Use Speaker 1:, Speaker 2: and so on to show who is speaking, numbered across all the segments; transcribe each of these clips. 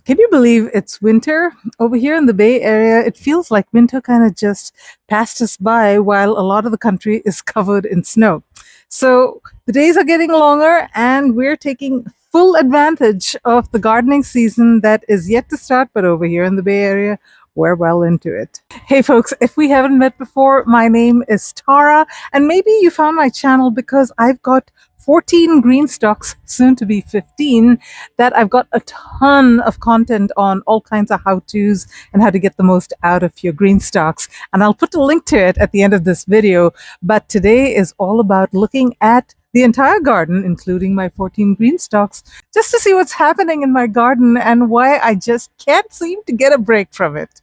Speaker 1: Can you believe it's winter? Over here in the Bay Area, it feels like winter kind of just passed us by while a lot of the country is covered in snow. So the days are getting longer, and we're taking full advantage of the gardening season that is yet to start. But over here in the Bay Area, we're well into it. Hey folks, if we haven't met before, my name is Tara, and maybe you found my channel because I've got 14 green stalks, soon to be 15, that I've got a ton of content on, all kinds of how-tos and how to get the most out of your green stalks. And I'll put a link to it at the end of this video. But today is all about looking at the entire garden, including my 14 green stalks, just to see what's happening in my garden and why I just can't seem to get a break from it.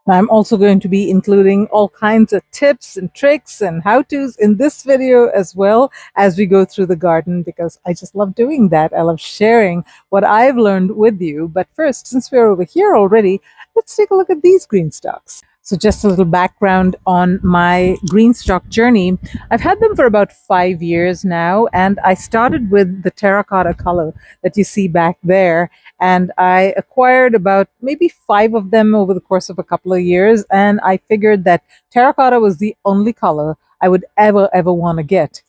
Speaker 1: I'm also going to be including all kinds of tips and tricks and how-tos in this video as well as we go through the garden, because I just love doing that. I love sharing what I've learned with you. But first, since we're over here already, let's take a look at these green stalks. So just a little background on my GreenStalk journey. I've had them for about 5 years now, and I started with the terracotta color that you see back there. And I acquired about maybe 5 of them over the course of a couple of years. And I figured that terracotta was the only color I would ever want to get.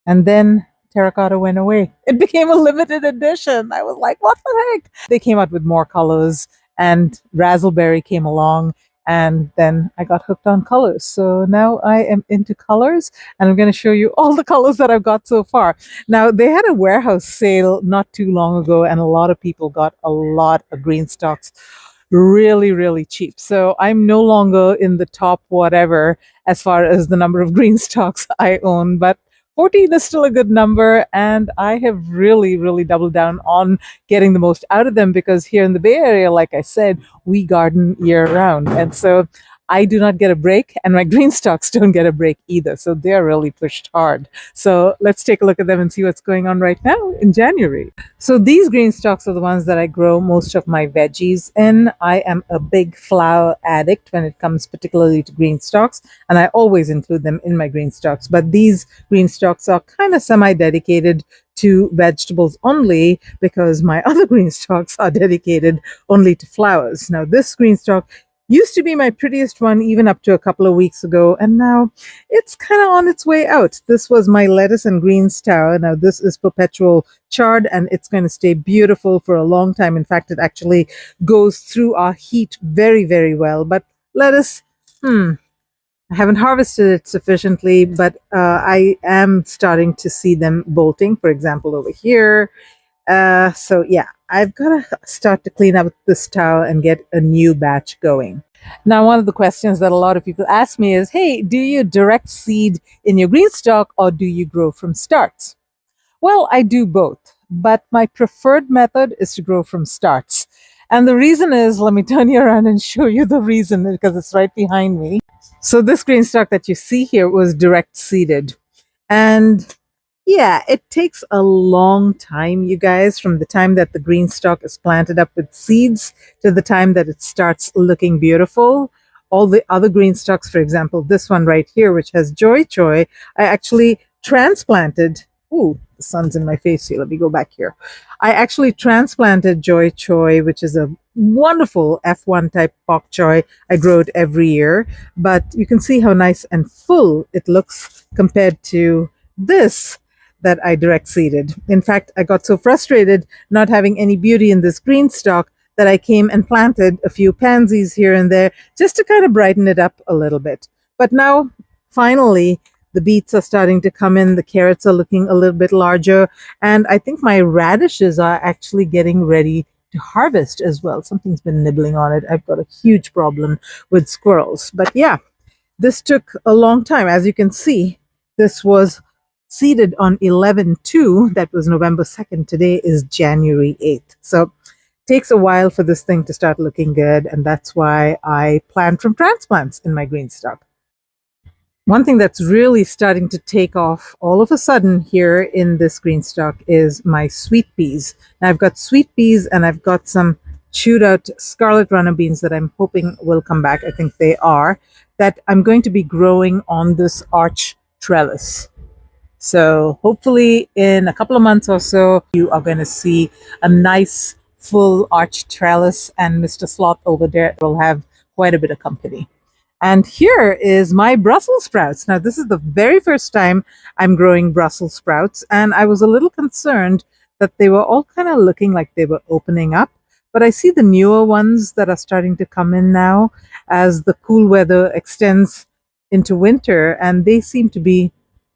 Speaker 1: And then terracotta went away. It became a limited edition. I was like, what the heck? They came out with more colors, and razzleberry came along. And then I got hooked on colors. So now I am into colors, and I'm going to show you all the colors that I've got so far. Now, they had a warehouse sale not too long ago, and a lot of people got a lot of green stalks really cheap. So I'm no longer in the top whatever as far as the number of green stalks I own, but 14 is still a good number, and I have really doubled down on getting the most out of them, because here in the Bay Area, like I said, we garden year round. And so I do not get a break, and my green stalks don't get a break either. So they're really pushed hard. So let's take a look at them and see what's going on right now in January. So these green stalks are the ones that I grow most of my veggies in. I am a big flower addict when it comes particularly to green stalks, and I always include them in my green stalks. But these green stalks are kind of semi-dedicated to vegetables only, because my other green stalks are dedicated only to flowers. Now, this green stalk used to be my prettiest one even up to a couple of weeks ago, and now it's kind of on its way out. This was my lettuce and greens tower. Now this is perpetual chard, and it's going to stay beautiful for a long time. In fact, it actually goes through our heat very well. But lettuce, I haven't harvested it sufficiently, but I am starting to see them bolting, for example, over here. So yeah, I've got to start to clean up this tower and get a new batch going. Now, one of the questions that a lot of people ask me is, hey, do you direct seed in your green stalk, or do you grow from starts? Well, I do both, but my preferred method is to grow from starts. And the reason is, let me turn you around and show you the reason, because it's right behind me. So this green stalk that you see here was direct seeded. And yeah, it takes a long time, you guys, from the time that the green stalk is planted up with seeds to the time that it starts looking beautiful. All the other green stalks, for example, this one right here, which has Joy Choy, I actually transplanted. Ooh, the sun's in my face here. Let me go back here. I actually transplanted Joy Choy, which is a wonderful F1 type bok choy. I grow it every year, but you can see how nice and full it looks compared to this that I direct seeded. In fact, I got so frustrated not having any beauty in this green stalk that I came and planted a few pansies here and there just to kind of brighten it up a little bit. But now, finally, the beets are starting to come in, the carrots are looking a little bit larger, and I think my radishes are actually getting ready to harvest as well. Something's been nibbling on it. I've got a huge problem with squirrels. But yeah, this took a long time. As you can see, this was seeded on 11/2. That was November 2nd. Today is January 8th. So it takes a while for this thing to start looking good, and that's why I plant from transplants in my green stock. One thing that's really starting to take off all of a sudden here in this green stock is my sweet peas. Now I've got sweet peas, and I've got some chewed out scarlet runner beans that I'm hoping will come back. I think they are, that I'm going to be growing on this arch trellis. So hopefully in a couple of months or so, you are going to see a nice full arch trellis, and Mr. Sloth over there will have quite a bit of company. And here is my Brussels sprouts. Now, this is the very first time I'm growing Brussels sprouts, and I was a little concerned that they were all kind of looking like they were opening up. But I see the newer ones that are starting to come in now as the cool weather extends into winter, and they seem to be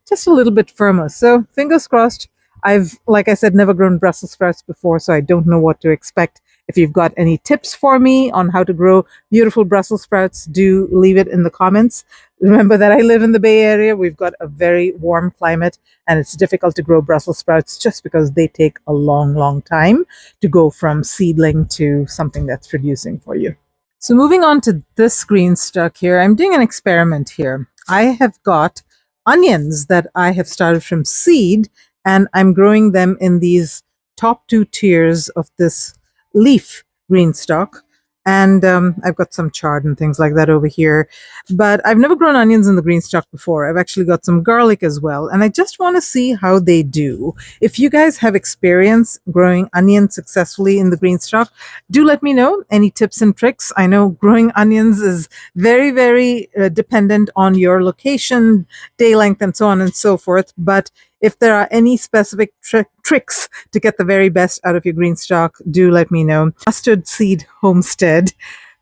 Speaker 1: just a little bit firmer. So, fingers crossed. I've, like I said, never grown Brussels sprouts before, so I don't know what to expect. If you've got any tips for me on how to grow beautiful Brussels sprouts, do leave it in the comments. Remember that I live in the Bay Area. We've got a very warm climate, and it's difficult to grow Brussels sprouts just because they take a long, long time to go from seedling to something that's producing for you. So moving on to this GreenStalk here, I'm doing an experiment here. I have got onions that I have started from seed, and I'm growing them in these top two tiers of this leaf GreenStalk. And I've got some chard and things like that over here. But I've never grown onions in the GreenStalk before. I've actually got some garlic as well. And I just want to see how they do. If you guys have experience growing onions successfully in the GreenStalk, do let me know any tips and tricks. I know growing onions is very, very dependent on your location, day length, and so on and so forth. But if there are any specific tricks to get the very best out of your GreenStalk, do let me know. Mustard Seed Homestead,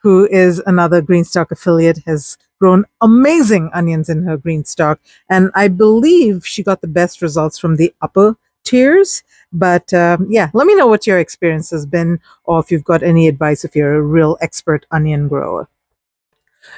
Speaker 1: who is another GreenStalk affiliate, has grown amazing onions in her GreenStalk. And I believe she got the best results from the upper tiers. But yeah, let me know what your experience has been, or if you've got any advice if you're a real expert onion grower.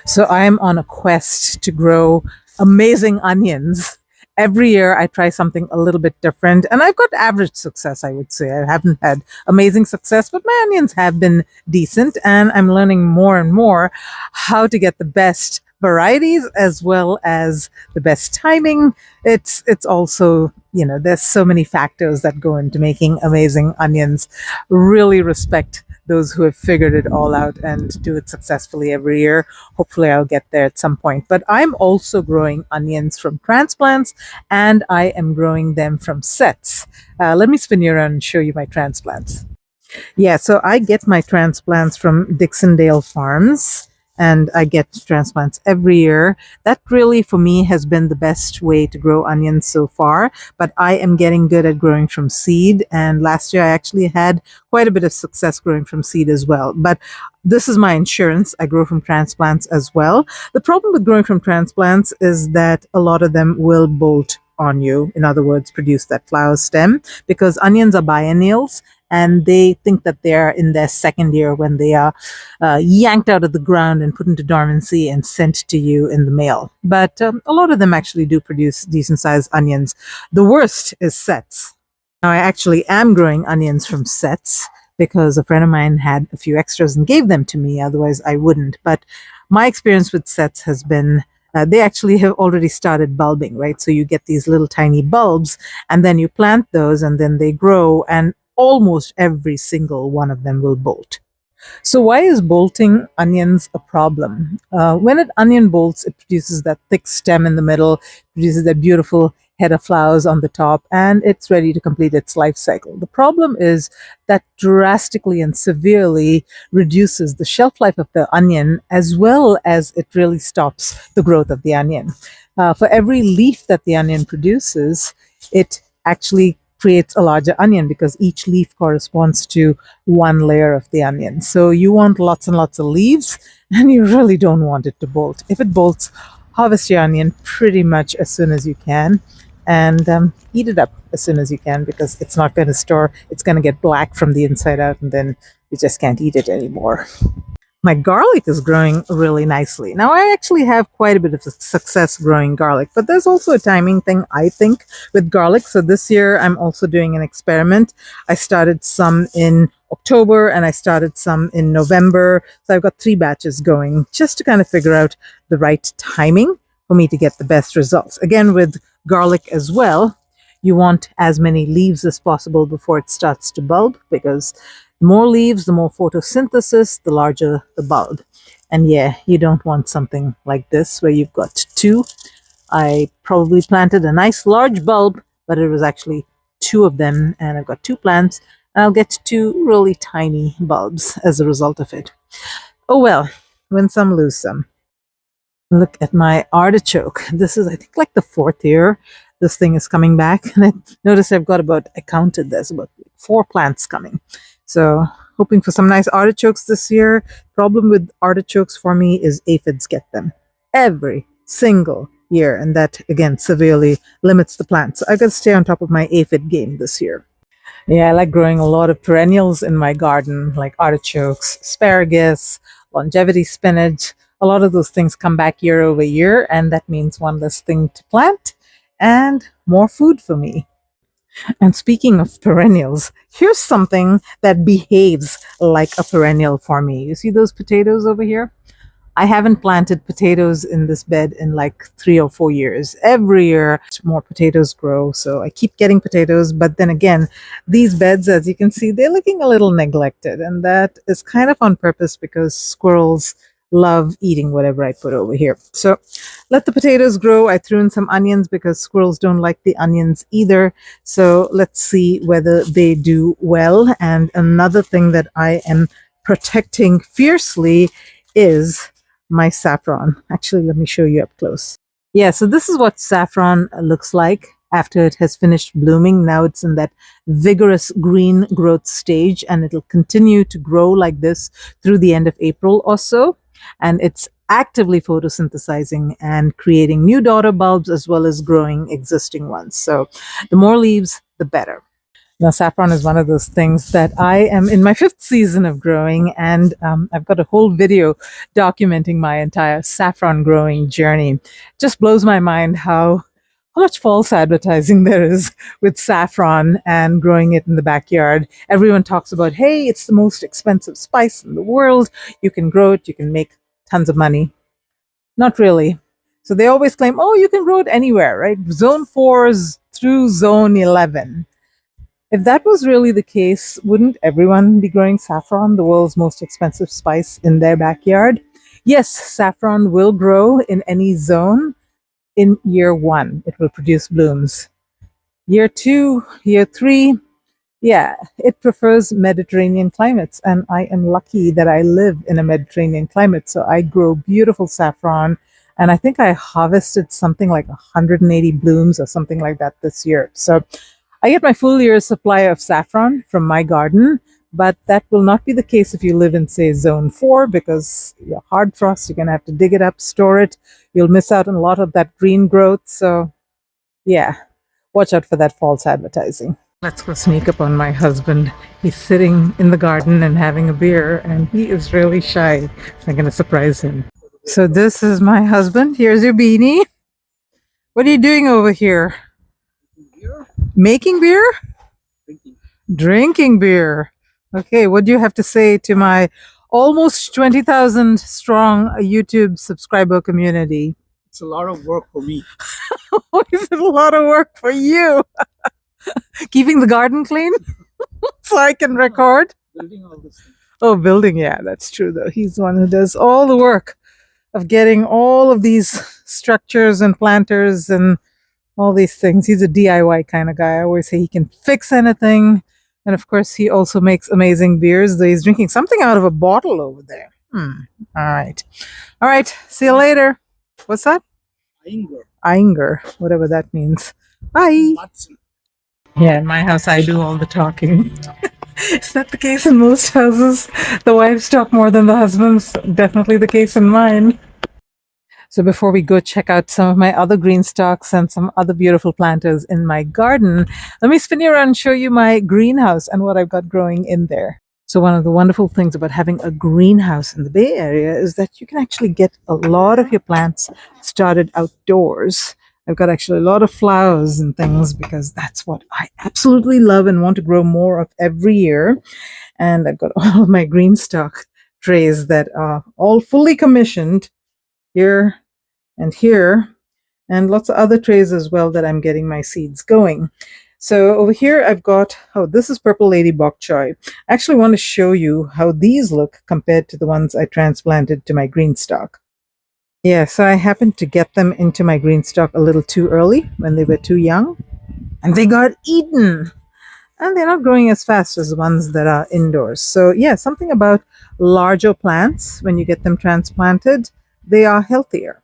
Speaker 1: So I'm on a quest to grow amazing onions. Every year I try something a little bit different, and I've got average success, I would say. I haven't had amazing success, but my onions have been decent, and I'm learning more and more how to get the best varieties as well as the best timing. It's also, there's so many factors that go into making amazing onions. Really respect those who have figured it all out and do it successfully every year. Hopefully I'll get there at some point. But I'm also growing onions from transplants, and I am growing them from sets. Let me spin you around and show you my transplants. Yeah, so I get my transplants from Dixondale Farms, and I get transplants every year. That really, for me, has been the best way to grow onions so far. But I am getting good at growing from seed, and last year I actually had quite a bit of success growing from seed as well. But this is my insurance. I grow from transplants as well. The problem with growing from transplants is that a lot of them will bolt on you. In other words, produce that flower stem, because onions are biennials, and they think that they're in their second year when they are yanked out of the ground and put into dormancy and sent to you in the mail. But a lot of them actually do produce decent sized onions. The worst is sets. Now, I actually am growing onions from sets because a friend of mine had a few extras and gave them to me. Otherwise, I wouldn't. But my experience with sets has been they actually have already started bulbing, right? So you get these little tiny bulbs, and then you plant those, and then they grow, and almost every single one of them will bolt. So why is bolting onions a problem? When an onion bolts, it produces that thick stem in the middle, produces that beautiful head of flowers on the top, and it's ready to complete its life cycle. The problem is that drastically and severely reduces the shelf life of the onion, as well as it really stops the growth of the onion. For every leaf that the onion produces, it actually creates a larger onion because each leaf corresponds to one layer of the onion. So you want lots and lots of leaves, and you really don't want it to bolt. If it bolts, harvest your onion pretty much as soon as you can, and eat it up as soon as you can, because it's not going to store. It's going to get black from the inside out, and then you just can't eat it anymore. My garlic is growing really nicely. Now, I actually have quite a bit of success growing garlic, but there's also a timing thing, I think, with garlic. So this year, I'm also doing an experiment. I started some in October, and I started some in November. So I've got 3 batches going just to kind of figure out the right timing for me to get the best results. Again, with garlic as well, you want as many leaves as possible before it starts to bulb, because the more leaves, the more photosynthesis, the larger the bulb. And yeah, you don't want something like this where you've got 2. I probably planted a nice large bulb, but it was actually 2 of them, and I've got 2 plants, I'll get two really tiny bulbs as a result of it. Oh well, win some, lose some. Look at my artichoke. This is, I think, like the fourth year this thing is coming back. And I noticed I've got about, I counted there's about 4 plants coming. So hoping for some nice artichokes this year. Problem with artichokes for me is aphids get them every single year. And that, again, severely limits the plant. So I've got to stay on top of my aphid game this year. Yeah, I like growing a lot of perennials in my garden, like artichokes, asparagus, longevity spinach. A lot of those things come back year over year, and that means one less thing to plant and more food for me. And speaking of perennials, here's something that behaves like a perennial for me. You see those potatoes over here? I haven't planted potatoes in this bed in like 3 or 4 years. Every year, more potatoes grow, so I keep getting potatoes. But then again, these beds, as you can see, they're looking a little neglected, and that is kind of on purpose because squirrels love eating whatever I put over here. So let the potatoes grow. I threw in some onions because squirrels don't like the onions either. So let's see whether they do well. And another thing that I am protecting fiercely is my saffron. Actually, let me show you up close. Yeah, so this is what saffron looks like after it has finished blooming. Now it's in that vigorous green growth stage, and it'll continue to grow like this through the end of April or so. And it's actively photosynthesizing and creating new daughter bulbs as well as growing existing ones. So the more leaves, the better. Now, saffron is one of those things that I am in my 5th season of growing, and I've got a whole video documenting my entire saffron growing journey. Just blows my mind how much false advertising there is with saffron and growing it in the backyard. Everyone talks about, hey, it's the most expensive spice in the world. You can grow it, you can make tons of money. Not really. So they always claim, oh, you can grow it anywhere, right? Zone 4s through zone 11. If that was really the case, wouldn't everyone be growing saffron, the world's most expensive spice, in their backyard? Yes, saffron will grow in any zone. In year 1, it will produce blooms. Year 2, year 3, yeah, it prefers Mediterranean climates. And I am lucky that I live in a Mediterranean climate. So I grow beautiful saffron. And I think I harvested something like 180 blooms or something like that this year. So I get my full year's supply of saffron from my garden, but that will not be the case if you live in, say, zone 4, because hard frost, you're going to have to dig it up, store it. You'll miss out on a lot of that green growth. So, yeah, watch out for that false advertising. Let's go sneak up on my husband. He's sitting in the garden and having a beer, and he is really shy. So I'm going to surprise him. So this is my husband. Here's your beanie. What are you doing over here? Making beer? Drinking beer. Okay, what do you have to say to my almost 20,000 strong YouTube subscriber community?
Speaker 2: It's a lot of work for me.
Speaker 1: Is it a lot of work for you? Keeping the garden clean so I can record?
Speaker 2: Building all this thing.
Speaker 1: Oh, building, yeah, that's true though. He's the one who does all the work of getting all of these structures and planters and all these things. He's a DIY kind of guy. I always say he can fix anything. And of course, he also makes amazing beers. Though he's drinking something out of a bottle over there. All right. All right. See you later. What's that?
Speaker 2: Inger.
Speaker 1: Inger, whatever that means. Bye.
Speaker 2: Watson.
Speaker 1: Yeah, in my house, I do all the talking. Is that the case in most houses? The wives talk more than the husbands. Definitely the case in mine. So before we go check out some of my other GreenStalks and some other beautiful planters in my garden, let me spin you around and show you my greenhouse and what I've got growing in there. So one of the wonderful things about having a greenhouse in the Bay Area is that you can actually get a lot of your plants started outdoors. I've got actually a lot of flowers and things because that's what I absolutely love and want to grow more of every year. And I've got all of my GreenStalk trays that are all fully commissioned here and here, and lots of other trays as well that I'm getting my seeds going. So over here I've got, oh, this is purple lady bok choy. I actually want to show you how these look compared to the ones I transplanted to my GreenStalk. Yeah, so I happened to get them into my GreenStalk a little too early when they were too young, and they got eaten. and they're not growing as fast as the ones that are indoors. So, yeah, something about larger plants, when you get them transplanted, they are healthier.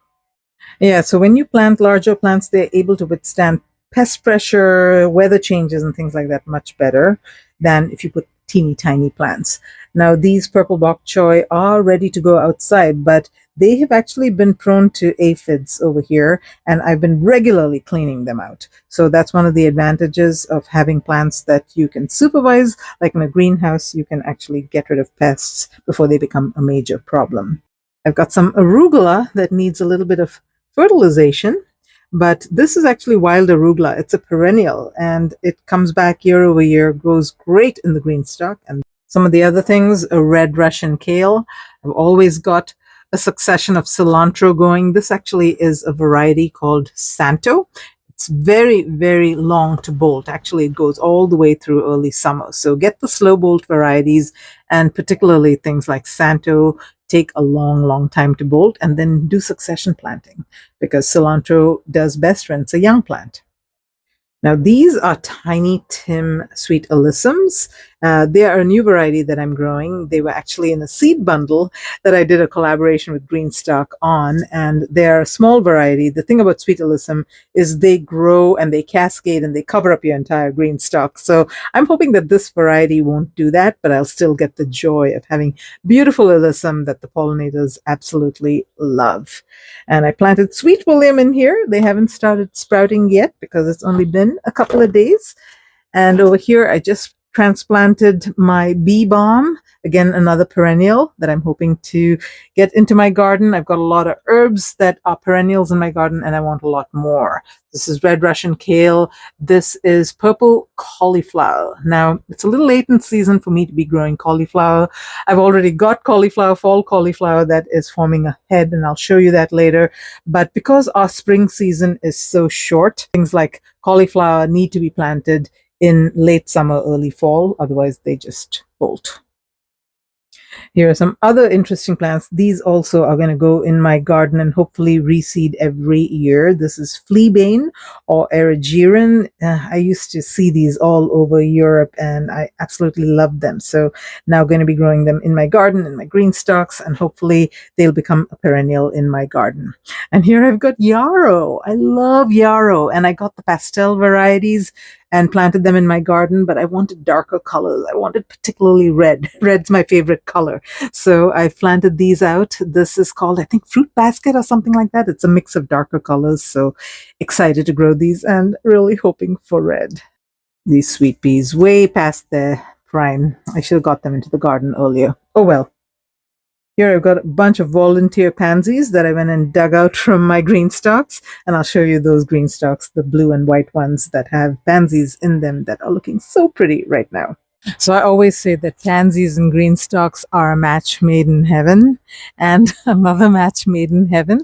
Speaker 1: Yeah, so when you plant larger plants, they're able to withstand pest pressure, weather changes, and things like that much better than if you put teeny tiny plants. Now, these purple bok choy are ready to go outside, but they have actually been prone to aphids over here, and I've been regularly cleaning them out. So that's one of the advantages of having plants that you can supervise. Like in a greenhouse, you can actually get rid of pests before they become a major problem. I've got some arugula that needs a little bit of fertilization, but this is actually wild arugula. It's a perennial and it comes back year over year, grows great in the GreenStalk. And some of the other things, a red Russian kale. I've always got a succession of cilantro going. This actually is a variety called Santo. It's very, very long to bolt. Actually, it goes all the way through early summer. So get the slow bolt varieties, and particularly things like Santo take a long, long time to bolt, and then do succession planting because cilantro does best when it's a young plant. Now, these are tiny Tim sweet alyssums. They are a new variety that I'm growing. They were actually in a seed bundle that I did a collaboration with GreenStalk on, and they're a small variety. The thing about sweet alyssum is they grow and they cascade and they cover up your entire GreenStalk. So I'm hoping that this variety won't do that, but I'll still get the joy of having beautiful alyssum that the pollinators absolutely love. And I planted Sweet William in here. They haven't started sprouting yet because it's only been a couple of days. And over here, I just transplanted my bee balm, again, another perennial that I'm hoping to get into my garden. I've got a lot of herbs that are perennials in my garden, and I want a lot more. This is red Russian kale. This is purple cauliflower. Now, it's a little late in season for me to be growing cauliflower. I've already got cauliflower, fall cauliflower, that is forming a head, and I'll show you that later. But because our spring season is so short, things like cauliflower need to be planted in late summer, early fall, otherwise they just bolt. Here are some other interesting plants. These also are going to go in my garden and hopefully reseed every year. This is fleabane or erigeron. I used to see these all over Europe and I absolutely loved them. So now going to be growing them in my garden, in my GreenStalks, and hopefully they'll become a perennial in my garden. And here I've got yarrow. I love yarrow, and I got the pastel varieties and planted them in my garden, but I wanted darker colors. I wanted particularly red. Red's my favorite color. So I planted these out. This is called, I think, Fruit Basket or something like that. It's a mix of darker colors. So excited to grow these and really hoping for red. These sweet peas, way past their prime. I should have got them into the garden earlier. Oh well. Here I've got a bunch of volunteer pansies that I went and dug out from my GreenStalks, and I'll show you those GreenStalks, the blue and white ones that have pansies in them that are looking so pretty right now. So I always say that pansies and GreenStalks are a match made in heaven, and another match made in heaven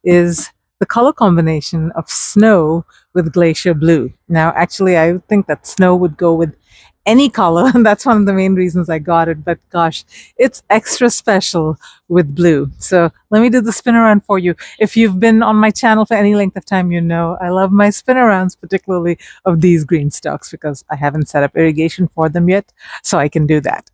Speaker 1: is the color combination of snow with glacier blue. Now, actually, I think that snow would go with any color, and that's one of the main reasons I got it, but gosh, it's extra special with blue. So let me do the spin around for you. If you've been on my channel for any length of time, you know I love my spin arounds, particularly of these GreenStalks, because I haven't set up irrigation for them yet, so I can do that.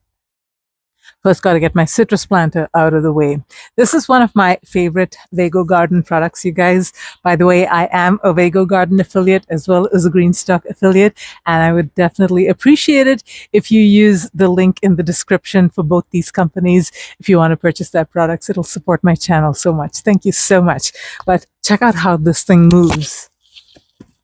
Speaker 1: First, got to get my citrus planter out of the way. This is one of my favorite Vago Garden products, you guys. By the way, I am a Vago Garden affiliate as well as a GreenStalk affiliate, and I would definitely appreciate it if you use the link in the description for both these companies. If you want to purchase their products, it'll support my channel so much. Thank you so much. But check out how this thing moves.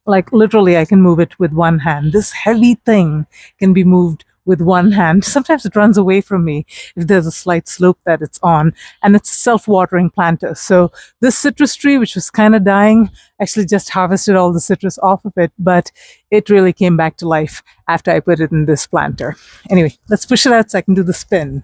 Speaker 1: Like literally, I can move it with one hand. This heavy thing can be moved with one hand. Sometimes it runs away from me if there's a slight slope that it's on, and it's a self-watering planter. So this citrus tree, which was kind of dying, actually just harvested all the citrus off of it, but it really came back to life after I put it in this planter. Anyway, let's push it out so I can do the spin.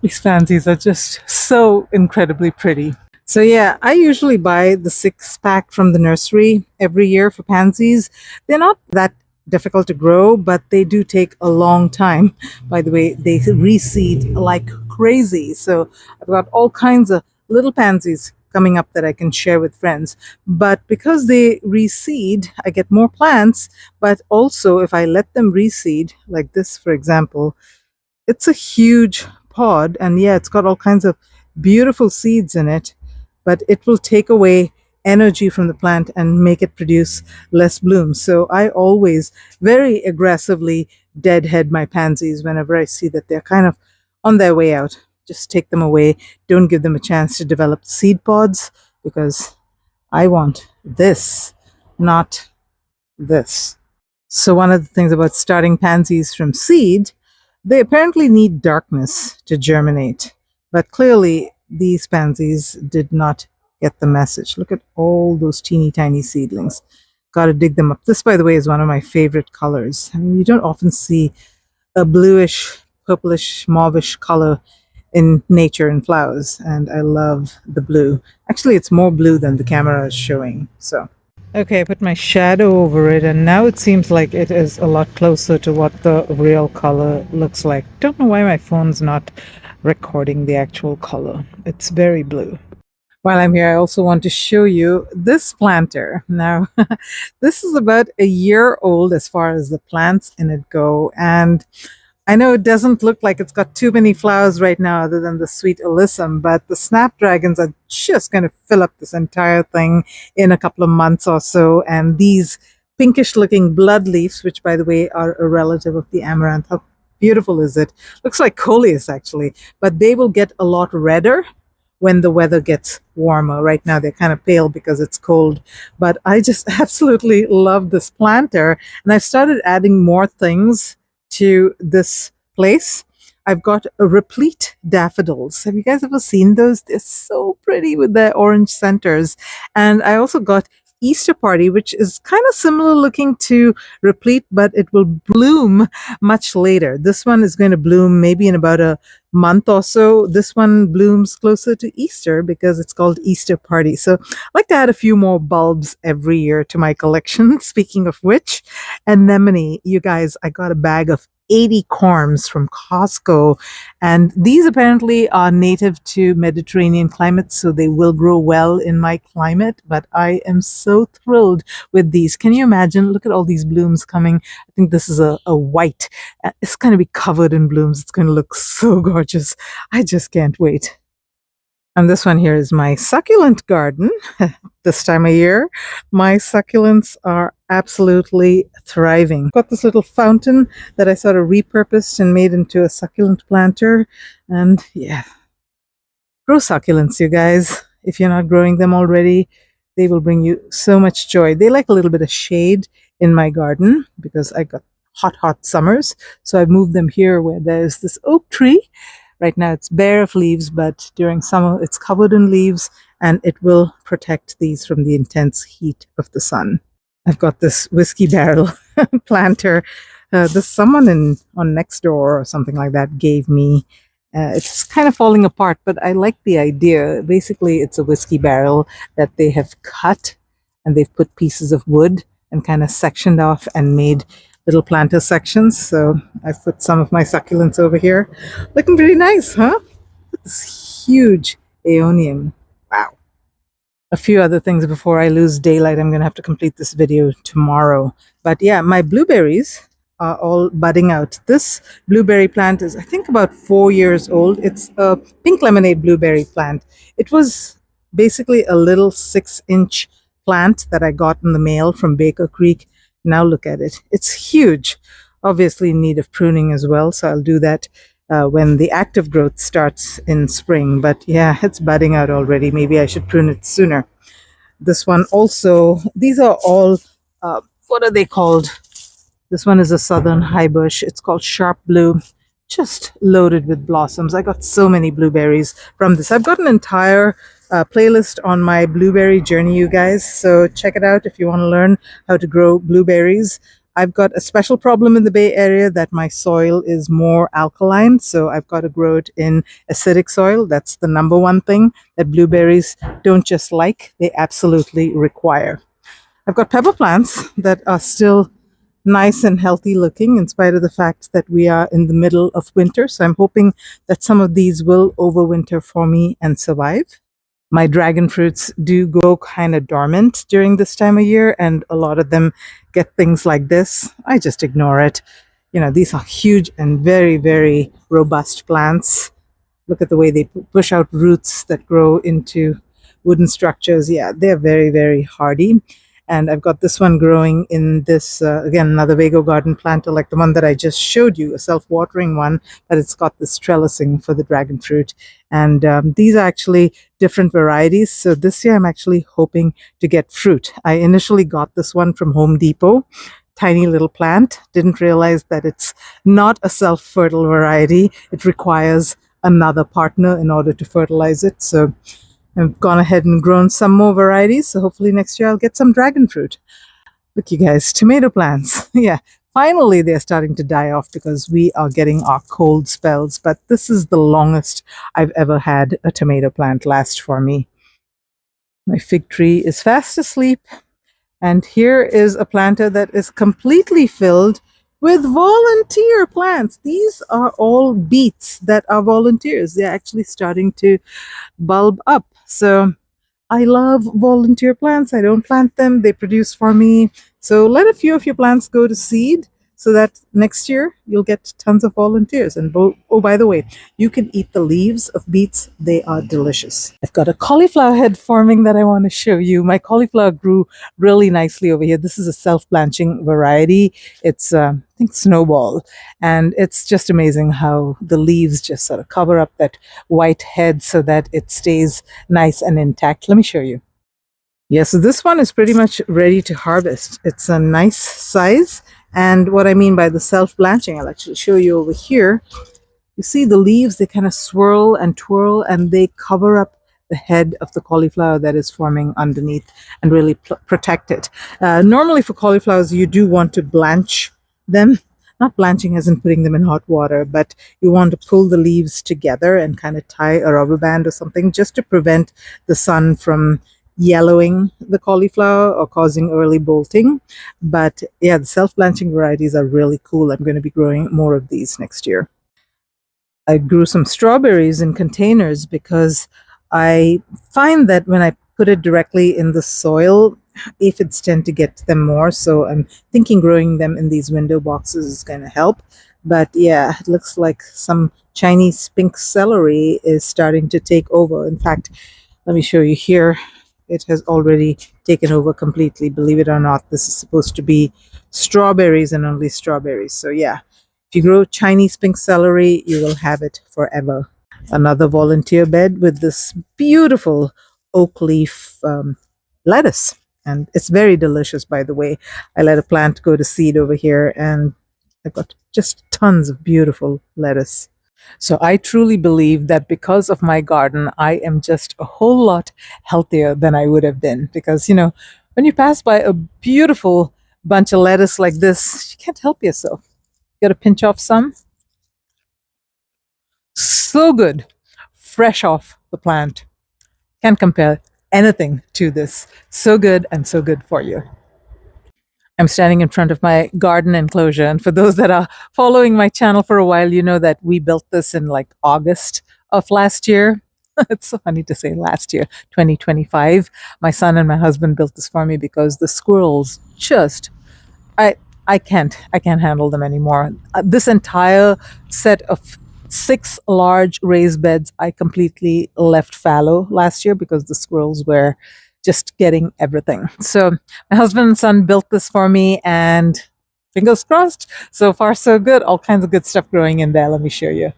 Speaker 1: These pansies are just so incredibly pretty. So yeah, I usually buy the 6-pack from the nursery every year for pansies. They're not that difficult to grow, but they do take a long time. By the way, they reseed like crazy. So I've got all kinds of little pansies coming up that I can share with friends. But because they reseed, I get more plants. But also, if I let them reseed, like this, for example, it's a huge pod, and yeah, it's got all kinds of beautiful seeds in it, but it will take away energy from the plant and make it produce less blooms. So I always very aggressively deadhead my pansies whenever I see that they're kind of on their way out. Just take them away. Don't give them a chance to develop seed pods, because I want this, not this. So, one of the things about starting pansies from seed, they apparently need darkness to germinate. But clearly, these pansies did not get the message. Look at all those teeny tiny seedlings. Got to dig them up. This, by the way, is one of my favorite colors. I mean, you don't often see a bluish, purplish, mauvish color in nature and flowers, and I love the blue. Actually, it's more blue than the camera is showing. So. Okay, I put my shadow over it, and now it seems like it is a lot closer to what the real color looks like. Don't know why my phone's not recording the actual color. It's very blue. While I'm here, I also want to show you this planter. Now, this is about a year old as far as the plants in it go, and I know it doesn't look like it's got too many flowers right now other than the sweet alyssum, but the snapdragons are just going to fill up this entire thing in a couple of months or so. And these pinkish looking blood leaves, which by the way are a relative of the amaranth, how beautiful is it? Looks like coleus actually, but they will get a lot redder when the weather gets warmer. Right now they're kind of pale because it's cold, but I just absolutely love this planter, and I've started adding more things to this place. I've got a replete daffodils. Have you guys ever seen those? They're so pretty with their orange centers. And I also got Easter Party, which is kind of similar looking to replete, but it will bloom much later. This one is going to bloom maybe in about a month or so. This one blooms closer to Easter because it's called Easter Party. So I like to add a few more bulbs every year to my collection. Speaking of which, anemone, you guys, I got a bag of 80 corms from Costco, and these apparently are native to Mediterranean climates, so they will grow well in my climate. But I am so thrilled with these. Can you imagine? Look at all these blooms coming. I think this is a white. It's going to be covered in blooms. It's going to look so gorgeous. I just can't wait. And this one here is my succulent garden. This time of year, my succulents are absolutely thriving. Got this little fountain that I sort of repurposed and made into a succulent planter. And yeah, grow succulents, you guys. If you're not growing them already, they will bring you so much joy. They like a little bit of shade in my garden because I got hot summers. So I moved them here where there's this oak tree. Right now it's bare of leaves, but during summer it's covered in leaves, and it will protect these from the intense heat of the sun. I've got this whiskey barrel planter. This someone on Nextdoor or something like that gave me. It's kind of falling apart, but I like the idea. Basically, it's a whiskey barrel that they have cut, and they've put pieces of wood and kind of sectioned off and made little planter sections. So I've put some of my succulents over here. Looking pretty nice, huh? This huge aeonium. Wow. A few other things before I lose daylight. I'm going to have to complete this video tomorrow. But yeah, my blueberries are all budding out. This blueberry plant is, I think, about 4 years old. It's a pink lemonade blueberry plant. It was basically a little 6-inch plant that I got in the mail from Baker Creek. Now look at it. It's huge. Obviously in need of pruning as well, so I'll do that when the active growth starts in spring. But yeah, it's budding out already. Maybe I should prune it sooner. This one also, these are all, what are they called? This one is a southern high bush. It's called sharp blue, just loaded with blossoms. I got so many blueberries from this. I've got an entire playlist on my blueberry journey, you guys. So check it out if you want to learn how to grow blueberries. I've got a special problem in the Bay Area that my soil is more alkaline. So I've got to grow it in acidic soil. That's the number one thing that blueberries don't just like, they absolutely require. I've got pepper plants that are still nice and healthy looking in spite of the fact that we are in the middle of winter. So I'm hoping that some of these will overwinter for me and survive. My dragon fruits do go kind of dormant during this time of year, and a lot of them get things like this. I just ignore it. You know, these are huge and very, very robust plants. Look at the way they push out roots that grow into wooden structures. Yeah, they're very, very hardy. And I've got this one growing in this, again, another Vago garden planter like the one that I just showed you, a self-watering one, but it's got this trellising for the dragon fruit. And these are actually different varieties. So this year I'm actually hoping to get fruit. I initially got this one from Home Depot. Tiny little plant. Didn't realize that it's not a self-fertile variety. It requires another partner in order to fertilize it. So I've gone ahead and grown some more varieties. So hopefully next year I'll get some dragon fruit. Look, you guys, tomato plants. Yeah, finally they're starting to die off because we are getting our cold spells. But this is the longest I've ever had a tomato plant last for me. My fig tree is fast asleep. And here is a planter that is completely filled with volunteer plants. These are all beets that are volunteers. They're actually starting to bulb up. So I love volunteer plants. I don't plant them, they produce for me. So let a few of your plants go to seed so that next year you'll get tons of volunteers. And oh, by the way, you can eat the leaves of beets, they are delicious. I've got a cauliflower head forming that I want to show you. My cauliflower grew really nicely over here. This is a self-blanching variety. It's, I think, Snowball. And it's just amazing how the leaves just sort of cover up that white head so that it stays nice and intact. Let me show you. Yeah, so this one is pretty much ready to harvest. It's a nice size. And what I mean by the self-blanching, I'll actually show you over here. You see the leaves, they kind of swirl and twirl and they cover up the head of the cauliflower that is forming underneath and really protect it. Normally for cauliflowers, you do want to blanch them. Not blanching as in putting them in hot water, but you want to pull the leaves together and kind of tie a rubber band or something just to prevent the sun from yellowing the cauliflower or causing early bolting. But yeah, the self-blanching varieties are really cool. I'm going to be growing more of these next year. I grew some strawberries in containers because I find that when I put it directly in the soil, aphids tend to get to them more. So I'm thinking growing them in these window boxes is going to help. But yeah, it looks like some Chinese pink celery is starting to take over. In fact, let me show you here. It has already taken over completely. Believe it or not, this is supposed to be strawberries and only strawberries. So yeah, if you grow Chinese pink celery, you will have it forever. Another volunteer bed with this beautiful oak leaf lettuce. And it's very delicious, by the way. I let a plant go to seed over here and I got just tons of beautiful lettuce. So I truly believe that because of my garden, I am just a whole lot healthier than I would have been. Because, you know, when you pass by a beautiful bunch of lettuce like this, you can't help yourself. You got to pinch off some. So good. Fresh off the plant. Can't compare anything to this. So good and so good for you. I'm standing in front of my garden enclosure. And for those that are following my channel for a while, you know that we built this in like August of last year. It's so funny to say last year, 2025. My son and my husband built this for me because the squirrels just, I, I can't handle them anymore. This entire set of 6 large raised beds, I completely left fallow last year because the squirrels were just getting everything. So my husband and son built this for me and fingers crossed, so far so good. All kinds of good stuff growing in there. Let me show you.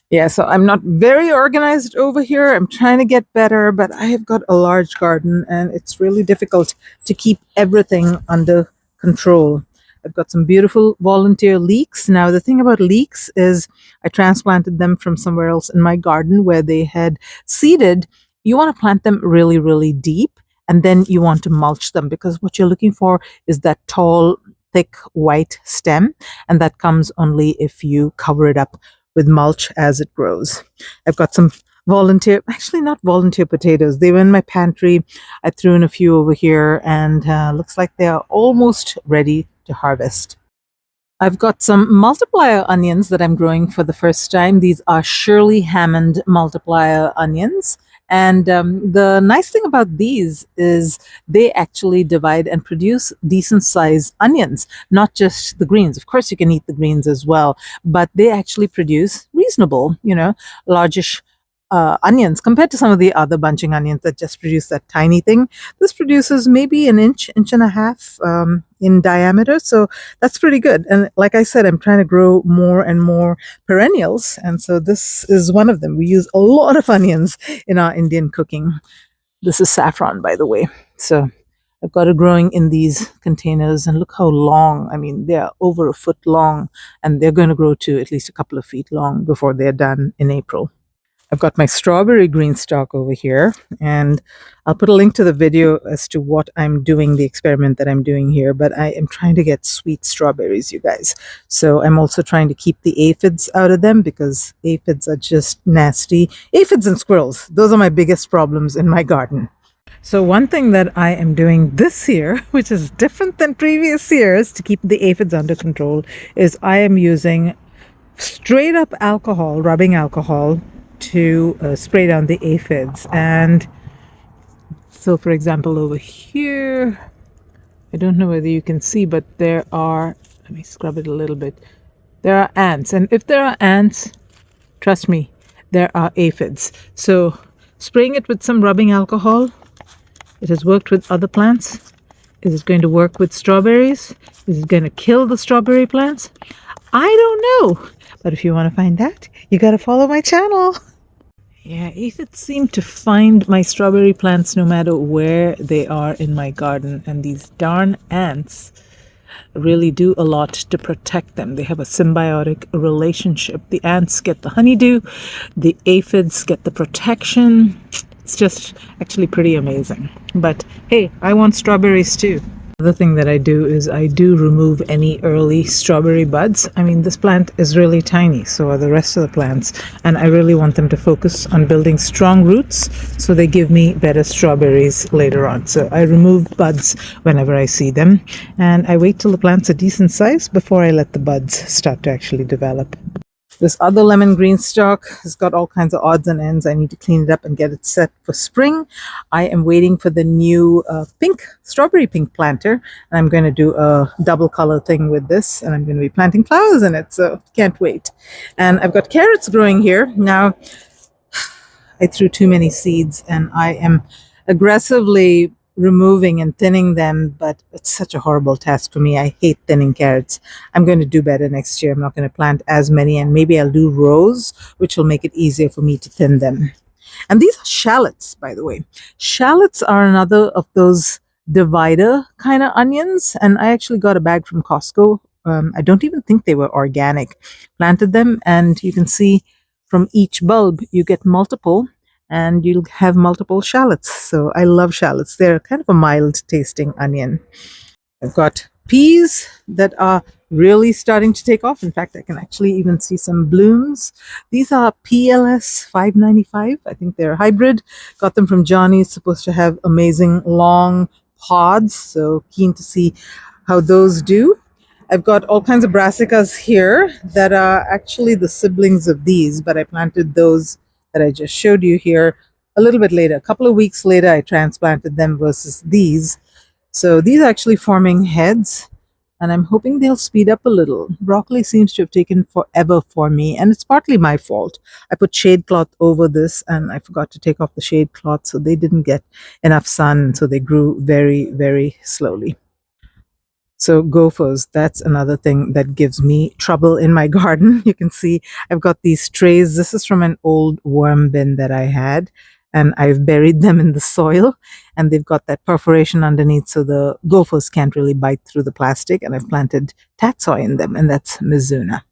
Speaker 1: Yeah, so I'm not very organized over here. I'm trying to get better, but I have got a large garden and it's really difficult to keep everything under control. I've got some beautiful volunteer leeks. Now, the thing about leeks is I transplanted them from somewhere else in my garden where they had seeded. You want to plant them really, really deep, and then you want to mulch them because what you're looking for is that tall, thick, white stem, and that comes only if you cover it up with mulch as it grows. I've got some actually not volunteer potatoes. They were in my pantry. I threw in a few over here and looks like they are almost ready to harvest. I've got some multiplier onions that I'm growing for the first time. These are Shirley Hammond multiplier onions. And the nice thing about these is they actually divide and produce decent sized onions, not just the greens. Of course, you can eat the greens as well, but they actually produce reasonable, largish onions compared to some of the other bunching onions that just produce that tiny thing. This produces maybe an inch, inch and a half in diameter. So that's pretty good. And like I said, I'm trying to grow more and more perennials. And so this is one of them. We use a lot of onions in our Indian cooking. This is saffron, by the way. So I've got it growing in these containers, and look how long. I mean, they're over a foot long, and they're going to grow to at least a couple of feet long before they're done in April. I've got my strawberry GreenStalk over here, and I'll put a link to the video as to what I'm doing, the experiment that I'm doing here, but I am trying to get sweet strawberries, you guys. So I'm also trying to keep the aphids out of them because aphids are just nasty. Aphids and squirrels, those are my biggest problems in my garden. So one thing that I am doing this year, which is different than previous years to keep the aphids under control, is I am using straight up alcohol, rubbing alcohol, to spray down the aphids. And so, for example, over here, I don't know whether you can see, but there are, let me scrub it a little bit, there are ants. And if there are ants, trust me, there are aphids. So spraying it with some rubbing alcohol, it has worked with other plants. Is it going to work with strawberries? Is it going to kill the strawberry plants? I don't know. But if you want to find out, you got to follow my channel. Yeah, aphids seem to find my strawberry plants no matter where they are in my garden. And these darn ants really do a lot to protect them. They have a symbiotic relationship. The ants get the honeydew, the aphids get the protection. It's just actually pretty amazing. But hey, I want strawberries too. The other thing that I do is I do remove any early strawberry buds. I mean, this plant is really tiny, so are the rest of the plants, and I really want them to focus on building strong roots so they give me better strawberries later on. So I remove buds whenever I see them, and I wait till the plant's a decent size before I let the buds start to actually develop. This other lemon green stalk has got all kinds of odds and ends. I need to clean it up and get it set for spring. I am waiting for the new strawberry pink planter, and I'm going to do a double color thing with this, and I'm going to be planting flowers in it, so can't wait. And I've got carrots growing here. Now, I threw too many seeds, and I am aggressively removing and thinning them, but it's such a horrible task for me. I hate thinning carrots. I'm going to do better next year. I'm not going to plant as many, and maybe I'll do rows, which will make it easier for me to thin them. And these are shallots, by the way. Shallots are another of those divider kind of onions, and I actually got a bag from Costco. I don't even think they were organic. Planted them, and you can see from each bulb you get multiple, and you'll have multiple shallots. So I love shallots. They're kind of a mild tasting onion. I've got peas that are really starting to take off. In fact, I can actually even see some blooms. These are PLS 595. I think they're hybrid. Got them from Johnny. It's supposed to have amazing long pods. So keen to see how those do. I've got all kinds of brassicas here that are actually the siblings of these, but I planted those that I just showed you here a little bit later. A couple of weeks later, I transplanted them versus these. So these are actually forming heads, and I'm hoping they'll speed up a little. Broccoli seems to have taken forever for me, and it's partly my fault. I put shade cloth over this, and I forgot to take off the shade cloth, so they didn't get enough sun, so they grew very, very slowly. So gophers, that's another thing that gives me trouble in my garden. You can see I've got these trays. This is from an old worm bin that I had, and I've buried them in the soil, and they've got that perforation underneath, so the gophers can't really bite through the plastic, and I've planted tatsoi in them, and that's Mizuna.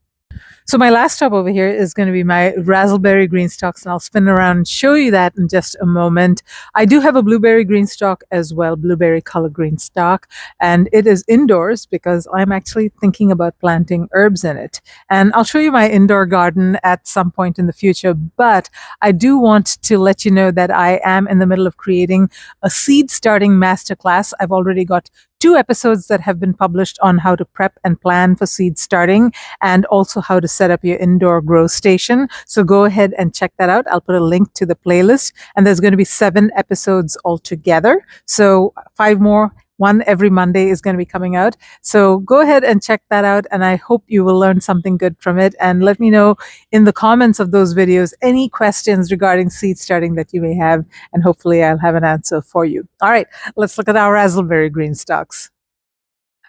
Speaker 1: So my last stop over here is going to be my raspberry greenstalks, and I'll spin around and show you that in just a moment. I do have a blueberry greenstalk as well, blueberry color greenstalk, and it is indoors because I'm actually thinking about planting herbs in it. And I'll show you my indoor garden at some point in the future, but I do want to let you know that I am in the middle of creating a seed starting masterclass. I've already got 2 episodes that have been published on how to prep and plan for seed starting, and also how to set up your indoor grow station. So go ahead and check that out. I'll put a link to the playlist, and there's going to be 7 episodes altogether. So 5 more. One every Monday is going to be coming out. So go ahead and check that out. And I hope you will learn something good from it. And let me know in the comments of those videos any questions regarding seed starting that you may have. And hopefully I'll have an answer for you. All right, let's look at our raspberry green stalks.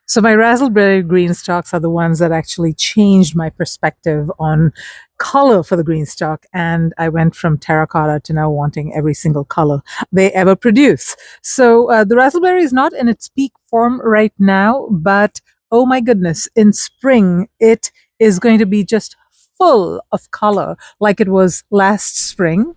Speaker 1: So my raspberry green stalks are the ones that actually changed my perspective on color for the green stalk, and I went from terracotta to now wanting every single color they ever produce. So the raspberry is not in its peak form right now, but oh my goodness, in spring it is going to be just full of color like it was last spring.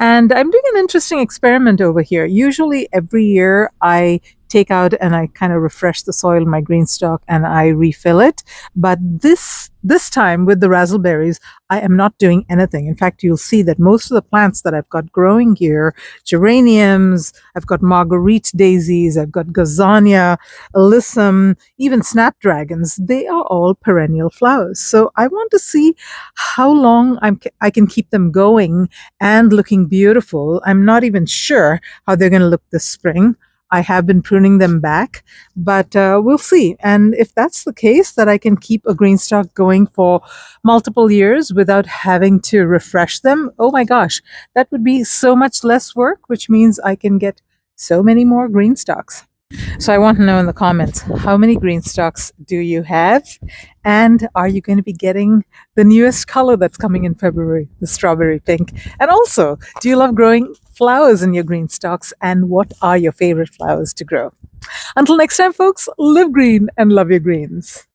Speaker 1: And I'm doing an interesting experiment over here. Usually every year I take out and I kind of refresh the soil in my green stalk and I refill it. But this time with the raspberries, I am not doing anything. In fact, you'll see that most of the plants that I've got growing here, geraniums, I've got marguerite daisies, I've got gazania, alyssum, even snapdragons, they are all perennial flowers. So I want to see how long I can keep them going and looking beautiful. I'm not even sure how they're going to look this spring. I have been pruning them back, but we'll see. And if that's the case, that I can keep a green stalk going for multiple years without having to refresh them, oh my gosh, that would be so much less work, which means I can get so many more green stalks. So I want to know in the comments, how many green stalks do you have? And are you going to be getting the newest color that's coming in February, the strawberry pink? And also, do you love growing flowers in your green stalks? And what are your favorite flowers to grow? Until next time, folks, live green and love your greens.